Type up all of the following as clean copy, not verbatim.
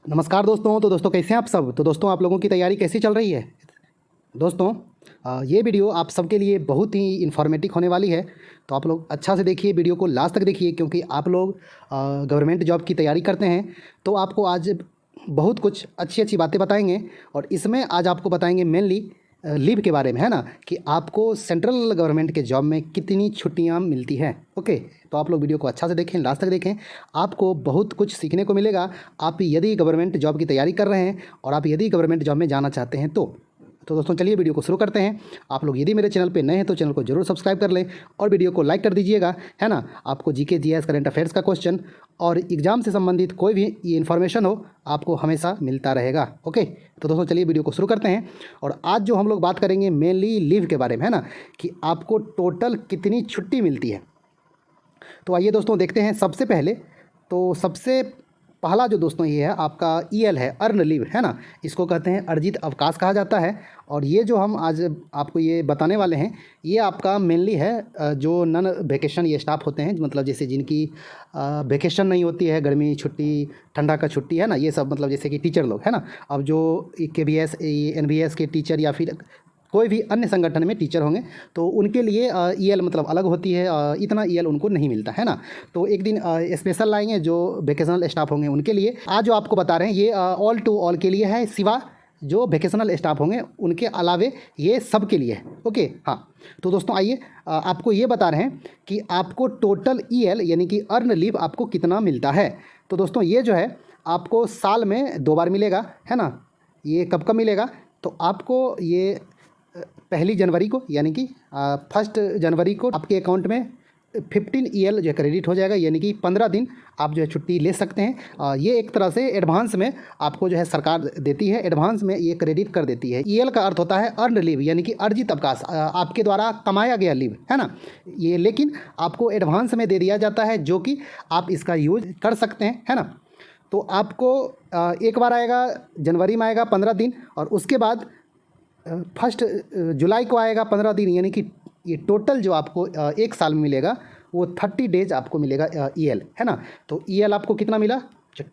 नमस्कार दोस्तों। तो दोस्तों कैसे हैं आप सब। तो दोस्तों आप लोगों की तैयारी कैसी चल रही है। दोस्तों ये वीडियो आप सबके लिए बहुत ही इन्फॉर्मेटिव होने वाली है। तो आप लोग अच्छा से देखिए, वीडियो को लास्ट तक देखिए, क्योंकि आप लोग गवर्नमेंट जॉब की तैयारी करते हैं। तो आपको आज बहुत कुछ अच्छी अच्छी बातें बताएंगे। और इसमें आज आपको बताएंगे मेनली लीव के बारे में, है ना, कि आपको सेंट्रल गवर्नमेंट के जॉब में कितनी छुट्टियां मिलती हैं। ओके, तो आप लोग वीडियो को अच्छा से देखें, लास्ट तक देखें, आपको बहुत कुछ सीखने को मिलेगा। आप यदि गवर्नमेंट जॉब की तैयारी कर रहे हैं और आप यदि गवर्नमेंट जॉब में जाना चाहते हैं तो दोस्तों चलिए वीडियो को शुरू करते हैं। आप लोग यदि मेरे चैनल पे नए हैं तो चैनल को जरूर सब्सक्राइब कर लें और वीडियो को लाइक कर दीजिएगा, है ना। आपको जीके जीएस करंट अफेयर्स का क्वेश्चन और एग्जाम से संबंधित कोई भी ये इन्फॉर्मेशन हो आपको हमेशा मिलता रहेगा। ओके, तो दोस्तों चलिए वीडियो को शुरू करते हैं। और आज जो हम लोग बात करेंगे मेनली लीव के बारे में, है ना, कि आपको टोटल कितनी छुट्टी मिलती है। तो आइए दोस्तों देखते हैं। सबसे पहले तो सबसे पहला जो दोस्तों ये है आपका ईएल है, अर्न लीव, है ना। इसको कहते हैं अर्जित अवकाश कहा जाता है। और ये जो हम आज आपको ये बताने वाले हैं ये आपका मेनली है जो नन वेकेशन ये स्टाफ होते हैं, मतलब जैसे जिनकी वेकेशन नहीं होती है, गर्मी छुट्टी, ठंडा का छुट्टी, है ना, ये सब, मतलब जैसे कि टीचर लोग, है ना। अब जो KVS NVS के टीचर या फिर कोई भी अन्य संगठन में टीचर होंगे तो उनके लिए ईएल मतलब अलग होती है, इतना ईएल उनको नहीं मिलता, है ना। तो एक दिन स्पेशल लाएंगे जो वेकेशनल स्टाफ होंगे उनके लिए। आज जो आपको बता रहे हैं ये ऑल टू ऑल के लिए है, सिवा जो वेकेशनल स्टाफ होंगे उनके अलावे ये सब के लिए है। ओके, हाँ। तो दोस्तों आइए आपको ये बता रहे हैं कि आपको टोटल ईएल यानी कि अर्न लीव आपको कितना मिलता है। तो दोस्तों ये जो है आपको साल में 2 बार मिलेगा, है ना। ये कब कब मिलेगा, तो आपको ये 1 जनवरी को यानी कि 1 जनवरी को आपके अकाउंट में 15 ईएल जो है क्रेडिट हो जाएगा, यानी कि 15 दिन आप जो है छुट्टी ले सकते हैं। ये एक तरह से एडवांस में आपको जो है सरकार देती है, एडवांस में ये क्रेडिट कर देती है। ईएल का अर्थ होता है अर्न लीव, यानी कि अर्जित अवकाश, आपके द्वारा कमाया गया लीव, है ना। ये लेकिन आपको एडवांस में दे दिया जाता है, जो कि आप इसका यूज कर सकते हैं, है ना। तो आपको एक बार आएगा, जनवरी में आएगा 15 दिन, और उसके बाद 1 जुलाई को आएगा 15 दिन, यानी कि ये टोटल जो आपको एक साल में मिलेगा वो 30 डेज आपको मिलेगा ईएल, है ना। तो ईएल आपको कितना मिला,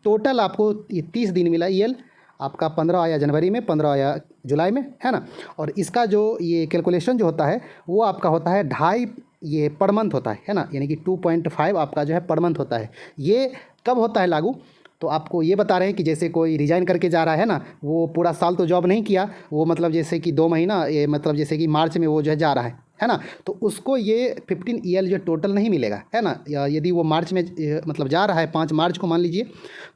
टोटल आपको ये 30 दिन मिला ईएल आपका। 15 आया जनवरी में, 15 आया जुलाई में, है ना। और इसका जो ये कैलकुलेशन जो होता है वो आपका होता है 2.5 ये पर मंथ होता है ना, यानी कि 2.5 आपका जो है पर मंथ होता है। ये कब होता है लागू, तो आपको ये बता रहे हैं कि जैसे कोई रिजाइन करके जा रहा है ना, वो पूरा साल तो जॉब नहीं किया, वो मतलब जैसे कि 2 महीना, ये मतलब जैसे कि मार्च में वो जो है जा रहा है ना। तो उसको ये 15 ईएल जो टोटल नहीं मिलेगा, है ना। यदि वो मार्च में मतलब जा रहा है, 5 मार्च को मान लीजिए,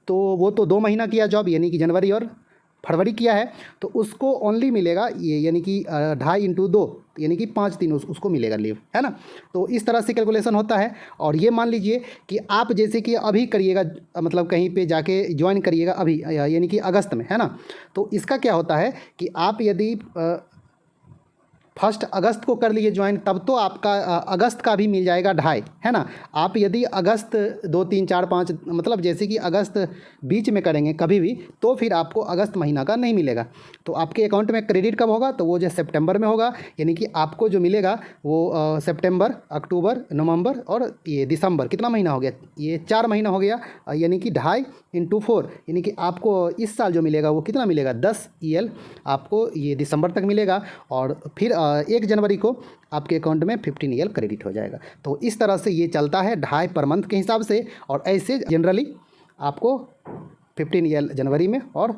तो वो तो 2 महीना किया जॉब, यानी कि जनवरी और फरवरी किया है, तो उसको ओनली मिलेगा ये, यानी कि 2.5 × 2 यानी कि 5 दिन उसको मिलेगा लीव, है ना। तो इस तरह से कैलकुलेशन होता है। और ये मान लीजिए कि आप जैसे कि अभी करिएगा, मतलब कहीं पे जाके ज्वाइन करिएगा अभी, यानी कि अगस्त में, है ना। तो इसका क्या होता है कि आप यदि 1 अगस्त को कर लिए ज्वाइन, तब तो आपका अगस्त का भी मिल जाएगा 2.5, है ना। आप यदि अगस्त 2, 3, 4, 5 मतलब जैसे कि अगस्त बीच में करेंगे कभी भी, तो फिर आपको अगस्त महीना का नहीं मिलेगा। तो आपके अकाउंट में क्रेडिट कब होगा, तो वो जो सितंबर में होगा, यानी कि आपको जो मिलेगा वो सितंबर, अक्टूबर, नवंबर और ये दिसंबर, कितना महीना हो गया, ये 4 महीना हो गया, यानी कि 2.5 × 4, यानी कि आपको इस साल जो मिलेगा वो कितना मिलेगा, 10 ईएल आपको ये दिसंबर तक मिलेगा। और फिर 1 जनवरी को आपके अकाउंट में 15 ईएल क्रेडिट हो जाएगा। तो इस तरह से ये चलता है 2.5 पर मंथ के हिसाब से। और ऐसे जनरली आपको 15 ईएल जनवरी में और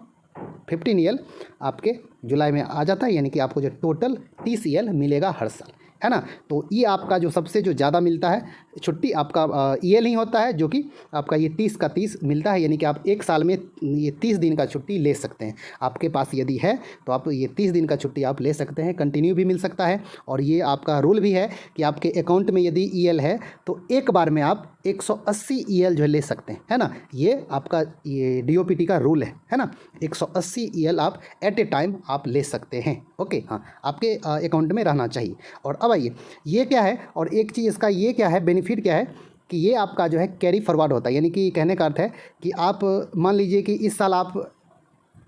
15 ईएल आपके जुलाई में आ जाता है, यानी कि आपको जो टोटल 30 ईएल मिलेगा हर साल, है ना। तो ये आपका जो सबसे जो ज़्यादा मिलता है छुट्टी आपका ईएल ही होता है, जो कि आपका ये 30 का 30 मिलता है, यानी कि आप एक साल में ये 30 दिन का छुट्टी ले सकते हैं। आपके पास यदि है तो आप ये 30 दिन का छुट्टी आप ले सकते हैं, कंटिन्यू भी मिल सकता है। और ये आपका रूल भी है कि आपके अकाउंट में यदि ईएल है तो एक बार में आप 180 ईएल जो है ले सकते हैं, है ना। ये आपका ये डीओपीटी का रूल है ना। 180 ईएल आप एट ए टाइम आप ले सकते हैं। ओके, हाँ, आपके अकाउंट में रहना चाहिए। और अब आइए ये क्या है, और एक चीज़ इसका ये क्या है, बेनिफिट क्या है कि ये आपका जो है कैरी फॉरवर्ड होता है, यानी कि कहने का अर्थ है कि आप मान लीजिए कि इस साल आप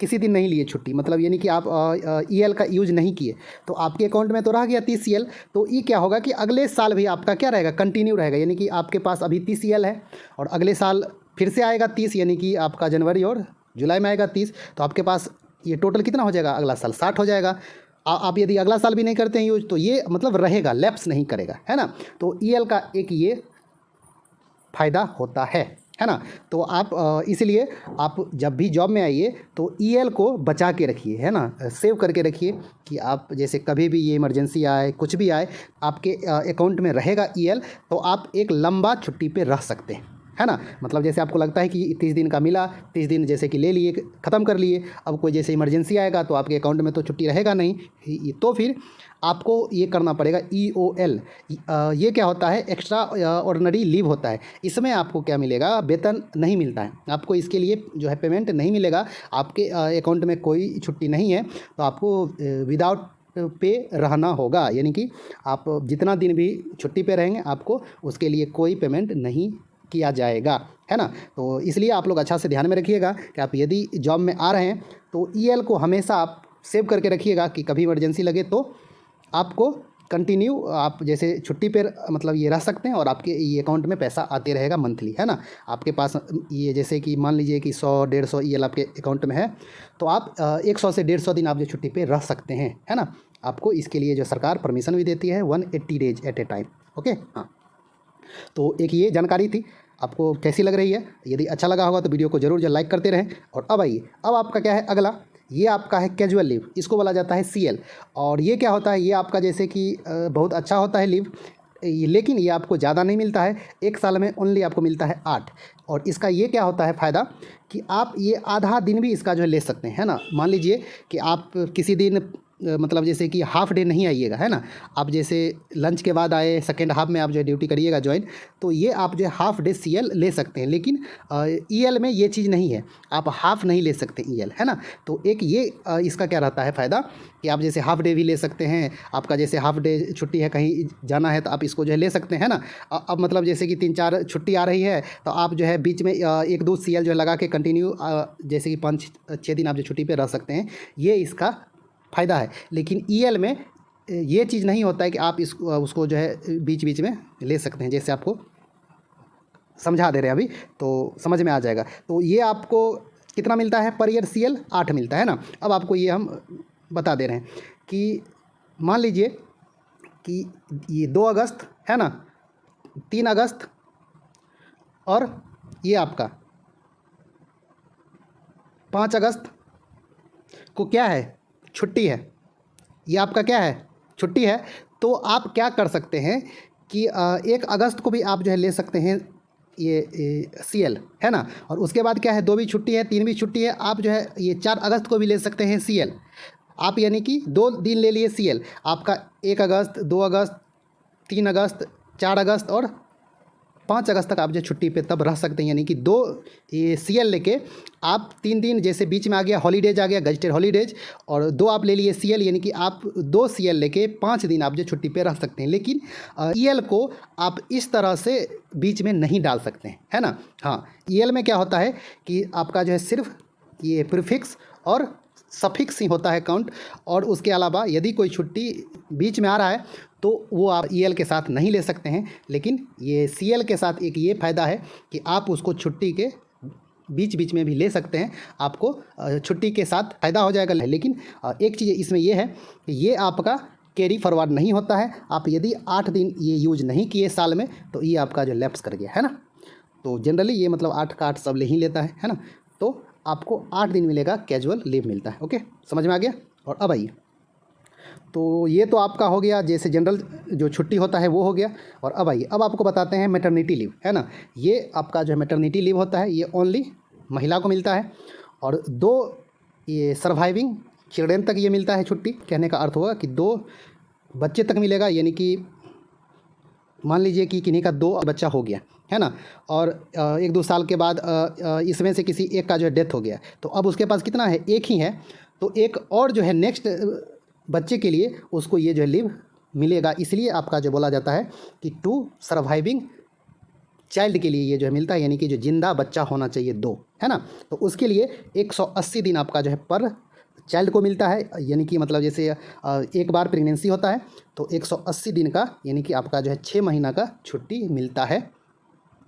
किसी दिन नहीं लिए छुट्टी, मतलब यानी कि आप ईएल का यूज नहीं किए, तो आपके अकाउंट में तो रह गया 30 ईएल। तो ये क्या होगा कि अगले साल भी आपका क्या रहेगा, कंटिन्यू रहेगा, यानी कि आपके पास अभी 30 ईएल है और अगले साल फिर से आएगा 30, यानी कि आपका जनवरी और जुलाई में आएगा 30, तो आपके पास ये टोटल कितना हो जाएगा अगला साल 60 हो जाएगा। आप यदि अगला साल भी नहीं करते हैं यूज तो ये मतलब रहेगा, लैप्स नहीं करेगा, है ना। तो ईएल का एक ये फ़ायदा होता है ना। तो आप इसलिए आप जब भी जॉब में आइए तो ईएल को बचा के रखिए, है ना, सेव करके रखिए कि आप जैसे कभी भी ये इमरजेंसी आए, कुछ भी आए, आपके अकाउंट में रहेगा ईएल, तो आप एक लंबा छुट्टी पे रह सकते हैं, है ना। मतलब जैसे आपको लगता है कि 30 दिन का मिला, 30 दिन जैसे कि ले लिए, ख़त्म कर लिए, अब कोई जैसे इमरजेंसी आएगा तो आपके अकाउंट में तो छुट्टी रहेगा नहीं, तो फिर आपको ये करना पड़ेगा EOL। ये क्या होता है, एक्स्ट्रा ऑर्डिनरी लीव होता है। इसमें आपको क्या मिलेगा, वेतन नहीं मिलता है आपको, इसके लिए जो है पेमेंट नहीं मिलेगा, आपके अकाउंट में कोई छुट्टी नहीं है, तो आपको विदाउट पे रहना होगा, यानी कि आप जितना दिन भी छुट्टी पे रहेंगे आपको उसके लिए कोई पेमेंट नहीं किया जाएगा, है ना। तो इसलिए आप लोग अच्छा से ध्यान में रखिएगा कि आप यदि जॉब में आ रहे हैं तो EL को हमेशा आप सेव करके रखिएगा कि कभी इमरजेंसी लगे तो आपको कंटिन्यू आप जैसे छुट्टी पर मतलब ये रह सकते हैं और आपके ये अकाउंट में पैसा आते रहेगा मंथली, है ना। आपके पास ये जैसे कि मान लीजिए कि 100-150 EL आपके अकाउंट में है, तो आप 100 से 150 दिन आप जो छुट्टी पे रह सकते हैं, है ना। आपको इसके लिए जो सरकार परमिशन भी देती है 180 days at A time. Okay, हाँ, तो एक ये जानकारी थी। आपको कैसी लग रही है? यदि अच्छा लगा होगा तो वीडियो को ज़रूर लाइक करते रहें। और अब आइए, अब आपका क्या है अगला, ये आपका है कैजुअल लीव, इसको बोला जाता है CL। और ये क्या होता है, ये आपका जैसे कि बहुत अच्छा होता है लीव, लेकिन ये आपको ज़्यादा नहीं मिलता है, एक साल में ओनली आपको मिलता है 8। और इसका ये क्या होता है फ़ायदा कि आप ये आधा दिन भी इसका जो है ले सकते हैं, है ना। मान लीजिए कि आप किसी दिन मतलब जैसे कि हाफ़ डे नहीं आइएगा, है ना, आप जैसे लंच के बाद आए, सेकेंड हाफ में आप जो है ड्यूटी करिएगा ज्वाइन, तो ये आप जो है हाफ़ डे CL ले सकते हैं। लेकिन EL में ये चीज़ नहीं है, आप हाफ़ नहीं ले सकते EL, है ना। तो एक ये इसका क्या रहता है फ़ायदा कि आप जैसे हाफ़ डे भी ले सकते हैं, आपका जैसे हाफ़ डे छुट्टी है, कहीं जाना है तो आप इसको जो है ले सकते हैं, है ना। अब मतलब जैसे कि 3-4 छुट्टी आ रही है तो आप जो है बीच में 1-2 CL जो है लगा के कंटिन्यू जैसे कि 5-6 दिन आप जो छुट्टी पे रह सकते हैं, ये इसका फ़ायदा है। लेकिन EL में ये चीज़ नहीं होता है कि आप उसको जो है बीच बीच में ले सकते हैं, जैसे आपको समझा दे रहे हैं अभी तो समझ में आ जाएगा। तो ये आपको कितना मिलता है पर ईयर CL 8 मिलता है ना। अब आपको ये हम बता दे रहे हैं कि मान लीजिए कि ये 2 अगस्त है ना, 3 अगस्त और ये आपका 5 अगस्त को क्या है, छुट्टी है, ये आपका क्या है, छुट्टी है। तो आप क्या कर सकते हैं कि 1 अगस्त को भी आप जो है ले सकते हैं ये CL, है ना। और उसके बाद क्या है, 2 भी छुट्टी है, 3 भी छुट्टी है, आप जो है ये 4 अगस्त को भी ले सकते हैं CL। आप यानी कि 2 दिन ले लिए CL, आपका 1 अगस्त, 2 अगस्त, 3 अगस्त, 4 अगस्त और 5 अगस्त तक आप जो छुट्टी पे तब रह सकते हैं। यानी कि 2 ये CL लेके आप 3 दिन जैसे बीच में आ गया हॉलीडेज, आ गया गजटेड हॉलीडेज, और 2 आप ले लिए CL, यानी कि आप 2 CL लेके 5 दिन आप जो छुट्टी पे रह सकते हैं। लेकिन EL को आप इस तरह से बीच में नहीं डाल सकते हैं, है ना। हाँ, EL में क्या होता है कि आपका जो है सिर्फ ये प्रीफिक्स और सफिक्स ही होता है काउंट, और उसके अलावा यदि कोई छुट्टी बीच में आ रहा है तो वो आप EL के साथ नहीं ले सकते हैं। लेकिन ये CL के साथ एक ये फ़ायदा है कि आप उसको छुट्टी के बीच बीच में भी ले सकते हैं, आपको छुट्टी के साथ फ़ायदा हो जाएगा। लेकिन एक चीज़ इसमें ये है कि ये आपका कैरी फॉरवर्ड नहीं होता है। आप यदि 8 दिन ये यूज नहीं किए साल में तो ये आपका जो लैप्स कर गया, है ना। तो जनरली ये मतलब 8 का 8 सब ले ही लेता है ना। तो आपको 8 दिन मिलेगा, कैजुअल लीव मिलता है। ओके, समझ में आ गया। और अब आइए, तो ये तो आपका हो गया जैसे जनरल जो छुट्टी होता है वो हो गया। और अब आइए, अब आपको बताते हैं मैटरनिटी लीव, है ना। ये आपका जो मैटरनिटी लीव होता है ये ओनली महिला को मिलता है, और 2 ये सर्वाइविंग चिल्ड्रेन तक ये मिलता है छुट्टी। कहने का अर्थ होगा कि 2 बच्चे तक मिलेगा, यानी कि मान लीजिए कि किन्हीं का 2 बच्चा हो गया, है ना, और 1-2 साल के बाद इसमें से किसी एक का जो है डेथ हो गया, तो अब उसके पास कितना है, एक ही है, तो एक और जो है नेक्स्ट बच्चे के लिए उसको ये जो है लीव मिलेगा। इसलिए आपका जो बोला जाता है कि 2 सर्वाइविंग चाइल्ड के लिए ये जो है मिलता है, यानी कि जो जिंदा बच्चा होना चाहिए 2, है ना। तो उसके लिए 180 दिन आपका जो है पर चाइल्ड को मिलता है। यानी कि मतलब जैसे एक बार प्रेगनेंसी होता है तो 180 दिन का, यानी कि आपका जो है 6 महीना का छुट्टी मिलता है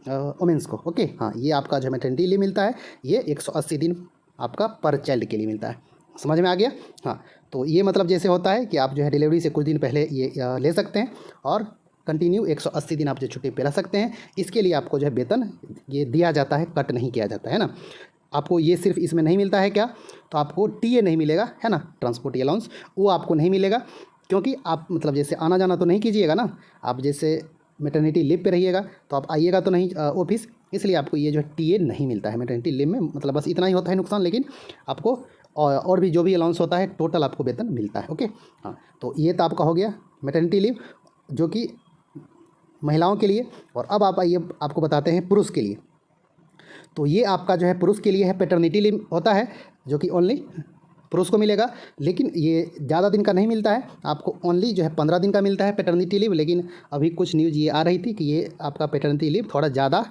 वुमेंस को। ओके, हाँ, ये आपका जो मैटरनिटी लीव मिलता है, ये 180 दिन आपका पर चाइल्ड के लिए मिलता है। समझ में आ गया? हाँ, तो ये मतलब जैसे होता है कि आप जो है डिलीवरी से कुछ दिन पहले ये ले सकते हैं और कंटिन्यू 180 दिन आप जो छुट्टी पे रह सकते हैं। इसके लिए आपको जो है वेतन ये दिया जाता है, कट नहीं किया जाता है ना। आपको ये सिर्फ इसमें नहीं मिलता है क्या, तो आपको टीए नहीं मिलेगा, है ना, ट्रांसपोर्ट अलाउंस, वो आपको नहीं मिलेगा क्योंकि आप मतलब जैसे आना जाना तो नहीं कीजिएगा ना। आप जैसे मैटरनिटी लीव पे रहिएगा तो आप आइएगा तो नहीं ऑफिस, इसलिए आपको ये जो है टीए नहीं मिलता है मैटरनिटी लीव में। मतलब बस इतना ही होता है नुकसान, लेकिन आपको और भी जो भी अलाउंस होता है टोटल आपको वेतन मिलता है। ओके, हाँ, तो ये तो आपका हो गया मैटरनिटी लीव जो कि महिलाओं के लिए। और अब आप आइए आपको बताते हैं पुरुष के लिए। तो ये आपका जो है पुरुष के लिए है पैटर्निटी लीव होता है जो कि ओनली पुरुष को मिलेगा, लेकिन ये ज़्यादा दिन का नहीं मिलता है। आपको ओनली जो है 15 दिन का मिलता है पैटर्निटी लीव। लेकिन अभी कुछ न्यूज़ ये आ रही थी कि ये आपका पैटर्निटी लीव थोड़ा ज़्यादा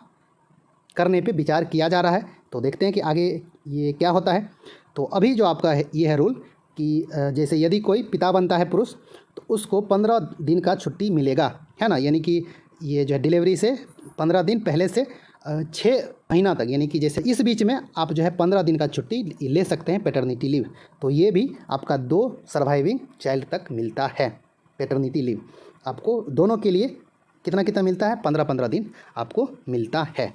करने पे विचार किया जा रहा है, तो देखते हैं कि आगे ये क्या होता है। तो अभी जो आपका है ये है रूल कि जैसे यदि कोई पिता बनता है पुरुष तो उसको 15 दिन का छुट्टी मिलेगा, है ना। यानी कि ये जो है डिलीवरी से 15 दिन पहले से 6 महीना तक, यानी कि जैसे इस बीच में आप जो है 15 दिन का छुट्टी ले सकते हैं पैटर्निटी लीव। तो ये भी आपका 2 सर्वाइविंग चाइल्ड तक मिलता है पैटर्निटी लीव। आपको दोनों के लिए कितना कितना मिलता है, 15-15 दिन आपको मिलता है।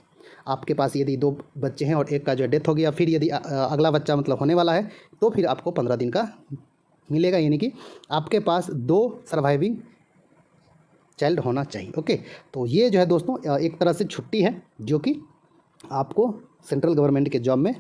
आपके पास यदि 2 बच्चे हैं और एक का जो डेथ हो गया, फिर यदि अगला बच्चा मतलब होने वाला है तो फिर आपको 15 दिन का मिलेगा। यानी कि आपके पास 2 सर्वाइविंग चाइल्ड होना चाहिए। ओके, तो ये जो है दोस्तों एक तरह से छुट्टी है जो कि आपको सेंट्रल गवर्नमेंट के जॉब में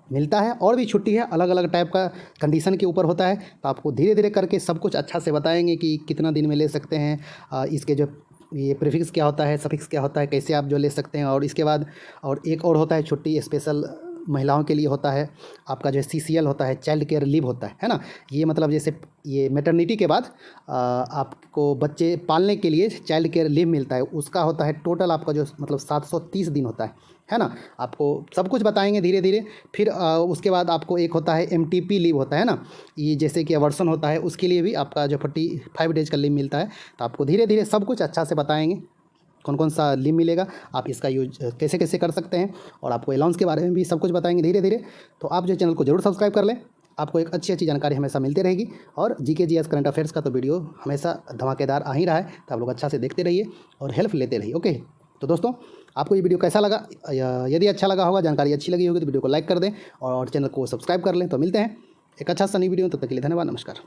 मिलता है। और भी छुट्टी है, अलग अलग टाइप का कंडीशन के ऊपर होता है। तो आपको धीरे धीरे करके सब कुछ अच्छा से बताएंगे कि कितना दिन में ले सकते हैं, इसके जो ये प्रीफिक्स क्या होता है, सफिक्स क्या होता है, कैसे आप जो ले सकते हैं। और इसके बाद और एक और होता है छुट्टी स्पेशल महिलाओं के लिए होता है, आपका जो CCL होता है, चाइल्ड केयर लीव होता है ना। ये मतलब जैसे ये मैटरनिटी के बाद आपको बच्चे पालने के लिए चाइल्ड केयर लीव मिलता है, उसका होता है टोटल आपका जो मतलब 730 दिन होता है ना। आपको सब कुछ बताएंगे धीरे धीरे। फिर उसके बाद आपको एक होता है MTP लीव होता है ना, ये जैसे कि अवर्सन होता है, उसके लिए भी आपका जो 45 डेज का लीव मिलता है। तो आपको धीरे धीरे सब कुछ अच्छा से बताएंगे कौन कौन सा लीव मिलेगा, आप इसका यूज कैसे कैसे कर सकते हैं, और आपको अलाउंस के बारे में भी सब कुछ बताएंगे धीरे धीरे। तो आप जो चैनल को जरूर सब्सक्राइब कर लें, आपको एक अच्छी अच्छी जानकारी हमेशा मिलती रहेगी। और GK GS करंट अफेयर्स का तो वीडियो हमेशा धमाकेदार आ ही रहा है, तो आप लोग अच्छा से देखते रहिए और हेल्प लेते रहिए। ओके, तो दोस्तों आपको ये वीडियो कैसा लगा, यदि अच्छा लगा होगा, जानकारी अच्छी लगी होगी तो वीडियो को लाइक कर दें और चैनल को सब्सक्राइब कर लें। तो मिलते हैं एक अच्छा सा नई वीडियो, तब तक के लिए धन्यवाद, नमस्कार।